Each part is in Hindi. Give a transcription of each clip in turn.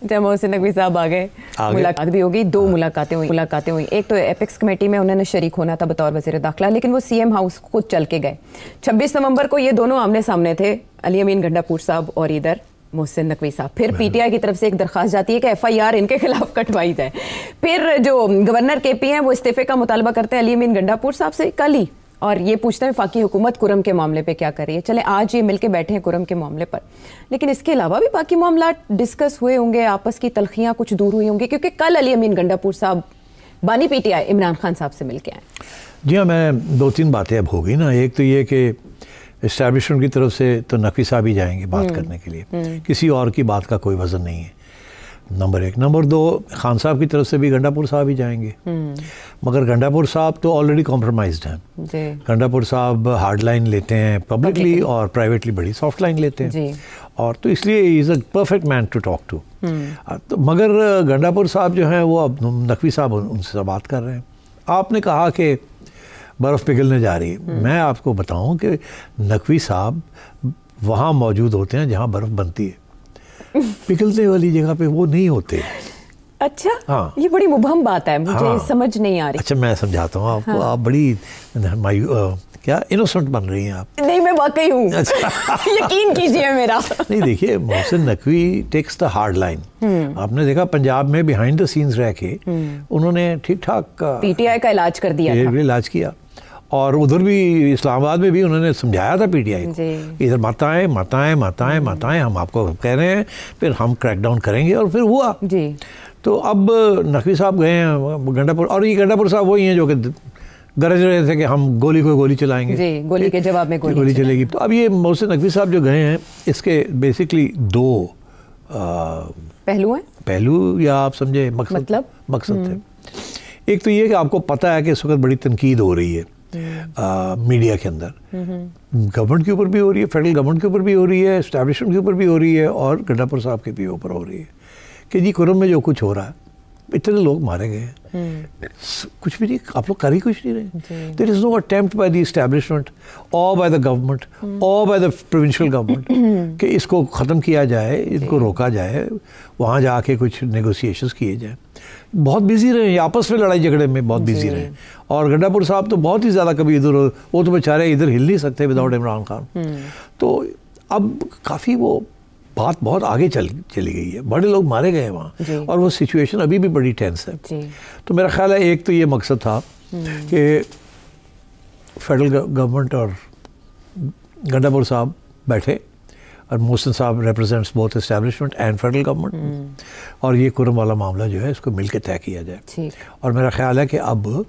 मोहसिन नकवी साहब आ गए, मुलाकात भी होगी, दो मुलाकातें हुई। एक तो एपेक्स कमेटी में उन्होंने शरीक होना था बतौर वज़ीर दाखिला, लेकिन वो सीएम हाउस खुद चल के गए। 26 नवंबर को ये दोनों आमने सामने थे, अली अमीन गंडापुर साहब और इधर मोहसिन नकवी साहब। फिर पीटीआई की तरफ से एक दरख्वास्त जाती है कि एफआईआर इनके खिलाफ कटवाई जाए। फिर जो गवर्नर केपी हैं वो इस्तीफे का मुतालबा करते हैं अली अमीन गंडापुर साहब से कल ही, और ये पूछते हैं वफाकी हुकूमत कुरम के मामले पे क्या कर रही है। चले आज ये मिलके बैठे हैं कुरम के मामले पर, लेकिन इसके अलावा भी बाकी मामला डिस्कस हुए होंगे, आपस की तलखियाँ कुछ दूर हुई होंगी, क्योंकि कल अली अमीन गंडापुर साहब बानी पीटीआई इमरान खान साहब से मिलके आए। जी हाँ, मैं 2-3 बातें अब हो गई ना। एक तो ये कि इस्टेब्लिशमेंट की तरफ से तो नकवी साहब ही जाएंगे बात करने के लिए, किसी और की बात का कोई वजन नहीं है, नंबर 1। नंबर 2, खान साहब की तरफ से भी गंडापुर साहब ही जाएंगे, मगर गंडापुर साहब तो ऑलरेडी कॉम्प्रोमाइज्ड हैं। गंडापुर साहब हार्ड लाइन लेते हैं पब्लिकली और प्राइवेटली बड़ी सॉफ्ट लाइन लेते हैं, और तो इसलिए is a perfect man to talk to. तो मगर गंडापुर साहब जो हैं वो अब नकवी साहब उनसे बात कर रहे हैं। आपने कहा कि बर्फ़ पिघलने जा रही है, मैं आपको बताऊं कि नकवी साहब वहाँ मौजूद होते हैं जहाँ बर्फ़ बनती है, पिघलने वाली जगह पे वो नहीं होते। अच्छा, हाँ, ये बड़ी मुबहम बात है, मुझे हाँ, समझ नहीं आ रही। अच्छा, मैं समझाता हूँ आपको। हाँ। आप बड़ी क्या इनोसेंट बन रही हैं आप। नहीं, मैं वाकई हूँ। अच्छा। यकीन कीजिए मेरा। नहीं, देखिए, Mohsin Naqvi takes the hard line. आपने देखा पंजाब में बिहाइंड द सीन्स रह के उन्होंने ठीक ठाक पीटीआई का इलाज कर दिया था। इलाज किया, और उधर भी इस्लामाबाद में भी उन्होंने समझाया था पीटीआई को, इधर माताएं माताएं माताएं माताएं, हम आपको कह रहे हैं, फिर हम क्रैकडाउन करेंगे, और फिर हुआ जी। तो अब नकवी साहब गए हैं गंडापुर, और ये गंडापुर साहब वही हैं जो कि गरज रहे थे कि हम गोली को गोली चलाएंगे जी, गोली के जवाब में गोली चलेगी। तो अब ये मोहसिन नकवी साहब जो गए हैं, इसके बेसिकली 2 पहलू हैं, पहलू या आप समझे मकसद थे। एक तो ये कि आपको पता है कि इस वक्त बड़ी तनकीद हो रही है मीडिया के अंदर, गवर्नमेंट के ऊपर भी हो रही है, फेडरल गवर्नमेंट के ऊपर भी हो रही है, एस्टैब्लिशमेंट के ऊपर भी हो रही है, और गंडापुर साहब के भी ऊपर हो रही है कि जी कुरम में जो कुछ हो रहा है, इतने लोग मारे गए हैं, कुछ भी नहीं, आप लोग कर ही कुछ नहीं रहे। There is no attempt by the establishment और बाय द गवर्नमेंट और बाय द प्रोविंशियल गवर्नमेंट कि इसको ख़त्म किया जाए, इनको रोका जाए, वहाँ जाके कुछ नेगोशिएशंस किए जाए। बहुत बिजी रहे, आपस में लड़ाई झगड़े में बहुत बिजी रहे, और गंडापुर साहब तो बहुत ही ज़्यादा कभी इधर, वो तो बेचारे इधर हिल नहीं सकते विदाउट इमरान खान। तो अब काफ़ी वो बात बहुत आगे चली गई है, बड़े लोग मारे गए वहाँ, और वो सिचुएशन अभी भी बड़ी टेंस है। तो मेरा ख्याल है एक तो ये मकसद था कि फेडरल गवर्नमेंट और गंडापुर साहब बैठे, और मोहसिन साहब represents both establishment and federal government, और ये कुरम वाला मामला जो है इसको मिल के तय किया जाए। और मेरा ख्याल है कि अब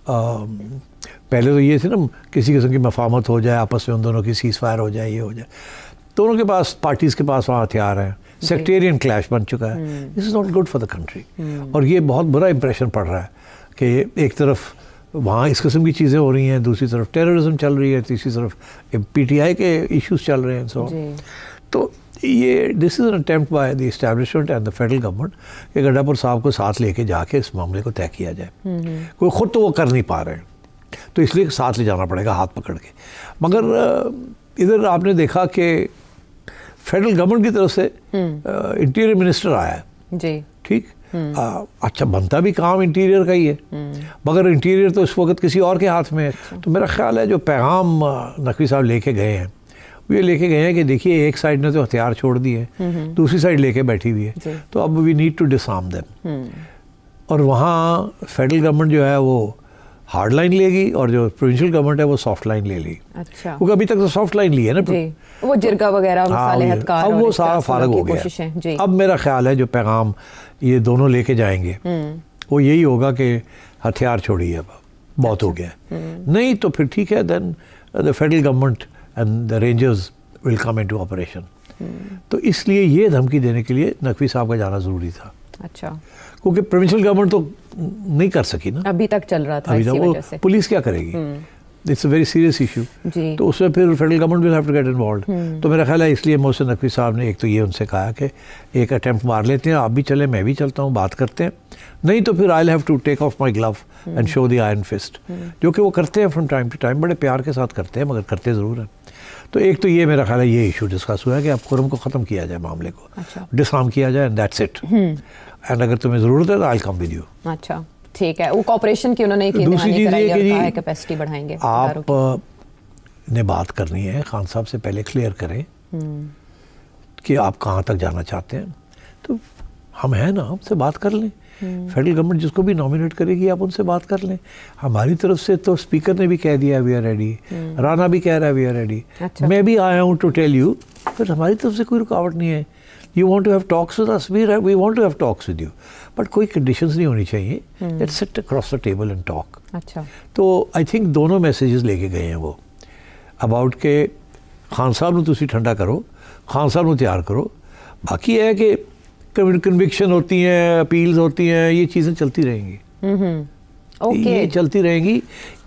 पहले तो ये थी ना, किसी किस्म की मफाहमत हो जाए आपस में, उन दोनों की सीज़ फायर हो जाए, ये हो जाए, दोनों के पास, पार्टीज़ के पास वहाँ हथियार हैं, सेक्टेरियन क्लैश बन चुका है। This is not good for the country, और ये बहुत बुरा इंप्रेशन पड़ रहा है कि एक तरफ वहाँ इस किस्म की चीज़ें हो रही हैं, दूसरी तरफ टेररिज्म चल रही है, तीसरी तरफ पीटीआई के इश्यूज चल रहे हैं। सो तो ये this is an attempt by the establishment and the federal government कि गंडापुर साहब को साथ लेके जाके इस मामले को तय किया जाए। कोई ख़ुद तो वो कर नहीं पा रहे हैं, तो इसलिए साथ ले जाना पड़ेगा हाथ पकड़ के। मगर इधर आपने देखा कि फेडरल गवर्नमेंट की तरफ से इंटीरियर मिनिस्टर आया है जी, ठीक, अच्छा बनता भी काम इंटीरियर का ही है, मगर इंटीरियर तो इस वक्त किसी और के हाथ में है। तो मेरा ख्याल है जो पैगाम नकवी साहब लेके गए हैं, ये लेके गए हैं कि देखिए एक साइड ने तो हथियार छोड़ दिए, दूसरी साइड लेके बैठी हुई है, तो अब we need to disarm them. और वहाँ फेडरल गवर्नमेंट जो है वो हार्ड लाइन लेगी, और जो प्रोविंशियल गवर्नमेंट है वो सॉफ्ट लाइन ले ली। अच्छा, क्योंकि अभी तक तो सॉफ्ट लाइन ली है ना जी, वो जिरगा वगैरह मसाले हथकार, अब वो सारा फारग हो गया। अब मेरा ख्याल है जो पैगाम ये दोनों लेके जाएंगे वो यही होगा कि हथियार छोड़िए, अब बहुत हो गया। नहीं तो फिर ठीक है, then the federal government and the rangers will come into operation. तो इसलिए ये धमकी देने के लिए नकवी साहब का जाना ज़रूरी था। अच्छा, क्योंकि प्रोविंशियल गवर्नमेंट तो नहीं कर सकी ना, अभी तक चल रहा था, इसी वजह से पुलिस क्या करेगी, it's a very serious issue, तो उसमें फिर federal government will have to get involved. तो मेरा ख्याल है इसलिए मोहसिन नकवी साहब ने एक तो ये उनसे कहा कि एक अटेम्प्ट मार लेते हैं, आप भी चले, मैं भी चलता हूँ, बात करते हैं, नहीं तो फिर I will have to take off my glove and show the iron fist, जो कि वो करते हैं फ्रॉम टाइम टू टाइम, बड़े प्यार के साथ करते हैं, मगर करते ज़रूर हैं। तो एक तो ये मेरा ख्याल है ये इशू डिस्कस हुआ है कि अब कुरम को ख़त्म किया जाए, मामले को डिसआर्म किया जाए, एंड दैट्स इट। एंड अगर तुम्हें ज़रूरत है तो आई कम विद यू। अच्छा ठीक है, वो कॉपरेशन की उन्होंने की दूसरी चीज़ ये कि जी कैपेसिटी बढ़ाएंगे, आप ने बात करनी है खान साहब से पहले क्लियर करें कि आप कहाँ तक जाना चाहते हैं। तो हम हैं ना, हमसे बात कर लें। फेडरल गवर्नमेंट जिसको भी नॉमिनेट करेगी आप उनसे बात कर लें। हमारी तरफ से तो स्पीकर ने भी कह दिया वी आर रेडी, राना भी कह रहा है वी आर रेडी, मैं भी आया हूँ टू टेल यू, पर हमारी तरफ से कोई रुकावट नहीं है। You want to have talks with us, we want to have talks with you, but कोई कंडीशंस नहीं होनी चाहिए। Let's sit across the table and talk. अच्छा, तो आई थिंक दोनों मैसेजेस लेके गए हैं वो अबाउट के खान साहब ਨੂੰ ਤੁਸੀਂ ਠੰਡਾ ਕਰੋ, खान साहब ਨੂੰ तैयार करो। बाकी है कि कन्विक्शन होती हैं, अपील्स होती हैं, ये चीज़ें चलती रहेंगी। ये चलती रहेंगी,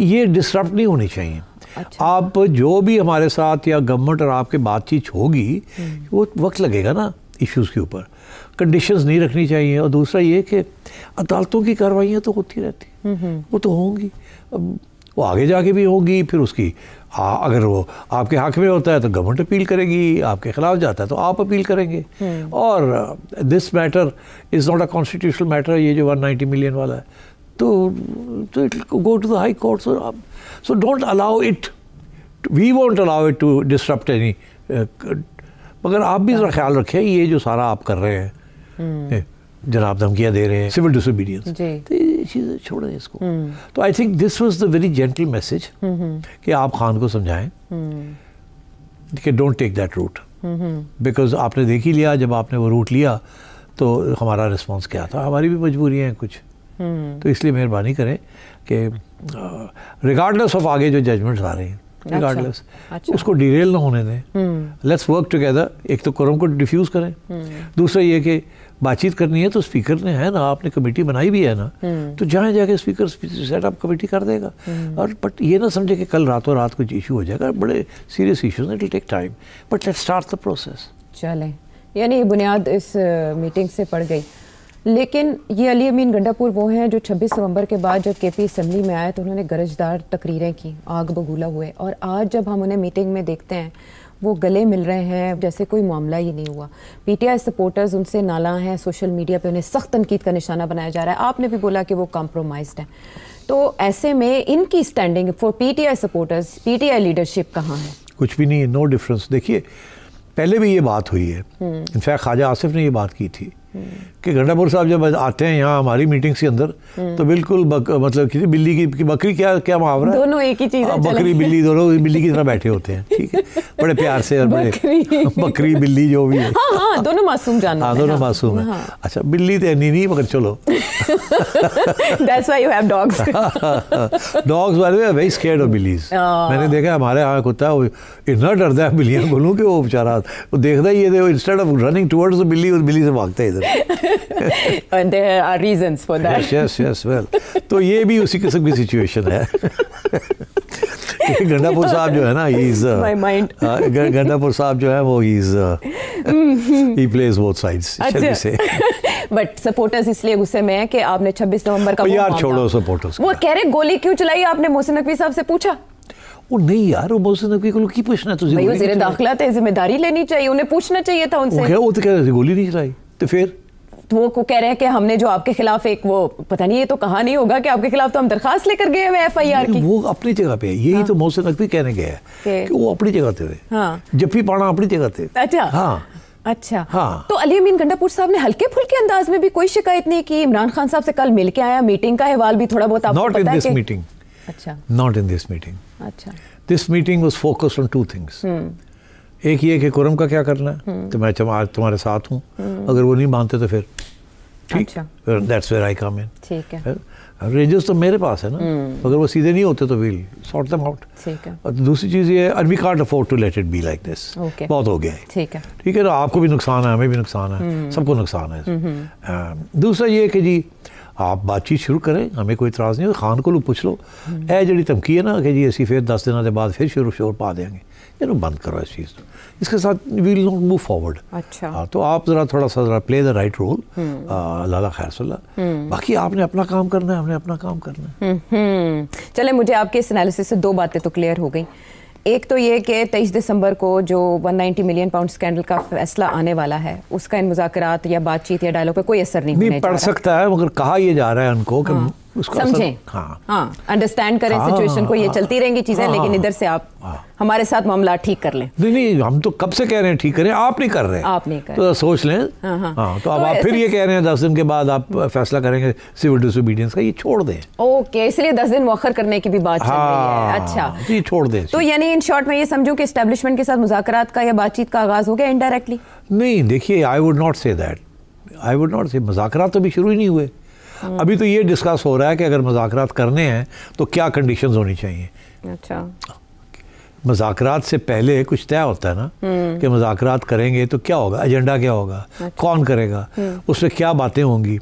ये डिस्टर्ब नहीं होनी चाहिए। अच्छा। आप जो भी हमारे साथ या गवर्नमेंट और आपके बातचीत होगी वो वक्त लगेगा ना इश्यूज़ के ऊपर, कंडीशंस नहीं रखनी चाहिए। और दूसरा ये कि अदालतों की कार्रवाइयाँ तो होती रहती, वो तो होंगी, वो आगे जाके भी होंगी। फिर उसकी अगर वो आपके हक में होता है तो गवर्नमेंट अपील करेगी, आपके खिलाफ जाता है तो आप अपील करेंगे। और this matter is not a constitutional matter, ये जो 190 मिलियन वाला है, तो it go to the high court. So don't allow it, we won't allow it to disturb any. मगर आप भी ज़रा ख्याल रखें, ये जो सारा आप कर रहे हैं, जनाब धमकियाँ दे रहे हैं, सिविल डिसोबीडियंस, तो ये चीज़ें छोड़ें इसको। तो I think this was the very gentle message कि आप खान को समझाएं कि don't take that route, because आपने देख ही लिया, जब आपने वो रूट लिया तो हमारा रिस्पॉन्स क्या था। हमारी भी मजबूरियाँ हैं कुछ, तो इसलिए मेहरबानी करें कि रिगार्डलेस ऑफ आगे जो जजमेंट्स आ रहे हैं, रिगार्डलेस, उसको डिरेल ना होने दें। Let's work together. एक तो कुरम को डिफ्यूज़ करें, दूसरा ये कि बातचीत करनी है तो स्पीकर ने है ना, आपने कमेटी बनाई भी है ना, तो जहाँ जाके स्पीकर सेटअप कमेटी कर देगा। और बट ये ना समझे कि कल रातों रात कुछ इशू हो जाएगा, बड़े serious issues, it will take time, but let's start the process. चलें, यानी ये बुनियाद इस मीटिंग से पड़ गई। लेकिन ये अली अमीन गंडापुर वो हैं जो 26 नवंबर के बाद जब केपी असम्बली में आए तो उन्होंने गरजदार तकरीरें की, आग बगूला हुए, और आज जब हम उन्हें मीटिंग में देखते हैं वो गले मिल रहे हैं जैसे कोई मामला ही नहीं हुआ। पीटीआई सपोर्टर्स उनसे नाला हैं, सोशल मीडिया पे उन्हें सख्त तनकीद का निशाना बनाया जा रहा है। आपने भी बोला कि वो कॉम्प्रोमाइज्ड हैं, तो ऐसे में इनकी standing for PTI supporters, PTI leadership कहाँ है? कुछ भी नहीं है, नो डिफरेंस। देखिए पहले भी ये बात हुई है, इनफैक्ट ख्वाजा आसिफ ने ये बात की थी कि गंडापुर साहब जब आते हैं यहाँ हमारी मीटिंग्स के अंदर तो बिल्कुल मतलब किसी बिल्ली की बकरी, क्या मुहावरा है, दोनों एक ही चीज़ है, बकरी बिल्ली दोनों बिल्ली की तरह बैठे होते हैं, ठीक है, बड़े प्यार से। और बड़े बकरी बिल्ली जो भी है, हाँ, दोनों मासूम जानवर, हाँ दोनों मासूम है। अच्छा बिल्ली तो नहीं, मगर चलो That's why you have dogs. Dogs by the way are very scared of billies. मैंने देखा हमारे यहाँ कुत्ता वो इतना डरता है बिल्लियों को कि वो बेचारा वो देखता ही है, instead of running towards the बिल्ली, उस बिल्ली से भागता है इधर। And there are reasons for that. Yes, well. तो ये भी उसी किस्म की सिचुएशन है। गंडापुर साहब जो है ना, My mind. गंडापुर साहब जो है वो he plays both sides, shall we say. But supporters इसलिए गुस्से में है कि आपने 26 नवंबर का यार छोड़ो सपोर्टर्स, वो कह रहे गोली क्यों चलाई, आपने मोहसिन नकवी साहब से पूछा? वो नहीं यार, वो मोहसिन नकवी को की पूछना, तुझे भाई वज़ीर दाखिला थे, जिम्मेदारी लेनी चाहिए, उन्हें पूछना चाहिए था उनसे। वो तो कह रहे थे गोली नहीं चलाई, तो फिर वो को कह रहे हैं कि हमने जो आपके खिलाफ एक वो पता नहीं, ये तो कहा नहीं होगा कि आपके खिलाफ तो हम दरखास्त लेकर गए हैं FIR की। वो अपनी जगह पे है, यही तो मोहसिन नकवी कहने गए हैं कि वो अपनी जगह थे, जब भी पाना अपनी जगह थे। अच्छा हाँ, अच्छा हाँ। तो अली अमीन गंडापुर साहब ने हल्के फुल्के अंदाज में भी कोई शिकायत नहीं की? इमरान खान साहब से कल मिल के आया, मीटिंग का अहवाल भी थोड़ा बहुत आपको पता है? दिस मीटिंग, अच्छा, नॉट इन दिस मीटिंग। अच्छा, this meeting was focused on two things. एक ये कि कुरम का क्या करना है, तो मैं तुम्हारे साथ हूँ, अगर वो नहीं मानते तो फिर ठीक, दैट्स वेयर आई कम इन। ठीक है, रेंजर्स तो मेरे पास है ना, अगर वो सीधे नहीं होते तो विल सॉर्ट देम आउट। ठीक है। और दूसरी चीज़ ये है, we can't afford to let it be like this, बहुत हो गया है। ठीक है, ठीक है ना, आपको भी नुकसान है, हमें भी नुकसान है, सबको नुकसान है। दूसरा ये कि जी आप बातचीत शुरू करें, हमें कोई इतराज़ नहीं है, खान को पूछ लो, ए जी धमकी है ना कि जी असी फिर 10 दिनों के बाद फिर शोर पा देंगे, ये बंद करो इस चीज़, इसके साथ we will not move forward. अच्छा, हाँ, तो आप ज़रा थोड़ा सा play the right role, Lala Khairsulla, बाकी आपने अपना काम करना है, हमने अपना काम करना है। चले, मुझे आपके इस एनालिसिस से दो बातें तो क्लियर हो गई। एक तो ये कि 23 दिसंबर को जो 190 मिलियन पाउंड स्कैंडल का फैसला आने वाला है, उसका इन मुज़ाकरात या बातचीत या डायलॉग पे कोई असर नहीं होने जा रहा। पड़ सकता है, मगर कहा ये जा रहा है उनको कि समझें, हाँ अंडरस्टैंड करें सिचुएशन को, ये चलती रहेंगी चीजें, लेकिन इधर से आप हमारे साथ मामला ठीक कर लें। नहीं, हम तो कब से कह रहे हैं ठीक करें, आप नहीं कर रहे हैं, आप नहीं कर तो सोच लें। तो अब आप फिर ये कह रहे हैं 10 दिन के बाद आप फैसला करेंगे सिविल डिसोबीडियंस का, ये छोड़ दें। ओके, इसलिए 10 दिन मौखर करने की भी बात चल रही है। अच्छा, ये छोड़ दें। तो यानी इन शॉर्ट में ये समझूं कि एस्टेब्लिशमेंट के साथ मुज़ाकरात का या बातचीत का आगाज हो गया इनडायरेक्टली? नहीं, देखिए, I would not say that, I would not से। मुज़ाकरात तो अभी शुरू ही नहीं हुए। अभी तो ये डिस्कस हो रहा है कि अगर मुज़ाकरात करने हैं तो क्या कंडीशंस होनी चाहिए। अच्छा, मुज़ाकरात से पहले कुछ तय होता है ना कि मुज़ाकरात करेंगे तो क्या होगा, एजेंडा क्या होगा, अच्छा, कौन करेगा, उसमें क्या बातें होंगी,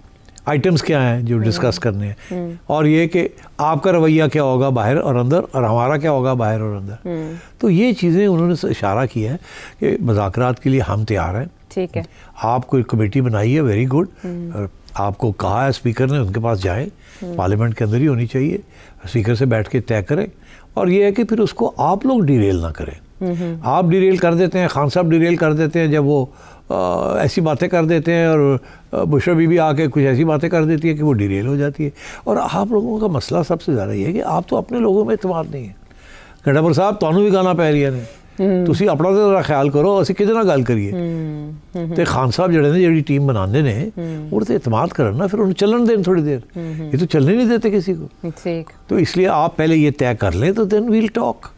आइटम्स क्या हैं जो डिस्कस करने हैं, और ये कि आपका रवैया क्या होगा बाहर और अंदर, और हमारा क्या होगा बाहर और अंदर। तो ये चीज़ें उन्होंने इशारा किया है कि मुज़ाकरात के लिए हम तैयार हैं। ठीक है, आप कोई कमेटी बनाई है, वेरी गुड। आपको कहा है स्पीकर ने, उनके पास जाएं, पार्लियामेंट के अंदर ही होनी चाहिए, स्पीकर से बैठ के तय करें। और ये है कि फिर उसको आप लोग डिरेल ना करें। आप डिरेल कर देते हैं, खान साहब डिरेल कर देते हैं जब वो ऐसी बातें कर देते हैं, और बुशरा बीबी आके कुछ ऐसी बातें कर देती है कि वो डिरेल हो जाती है। और आप लोगों का मसला सबसे ज़्यादा ये है कि आप तो अपने लोगों में एतमाद नहीं है। गंडापुर साहब, तुहानू भी गाना पै रही है, ਤੁਸੀਂ ਆਪਣਾ ਤੇ ਜ਼ਰਾ ਖਿਆਲ ਕਰੋ, ਅਸੀਂ ਕਿਹਦੇ ਨਾਲ ਗੱਲ ਕਰੀਏ। ਤੇ ਖਾਨ ਸਾਹਿਬ ਜਿਹੜੇ ਨੇ, ਜਿਹੜੀ ਟੀਮ ਬਣਾਉਂਦੇ ਨੇ, ਉਹਦੇ ਤੇ ਇਤਮਾਦ ਕਰਨ ਨਾ, ਫਿਰ ਉਹਨੂੰ ਚੱਲਣ ਦੇਣ थोड़ी देर। ये तो चलने नहीं देते किसी को। तो इसलिए आप पहले ये तय कर लें, तो देन वील टॉक।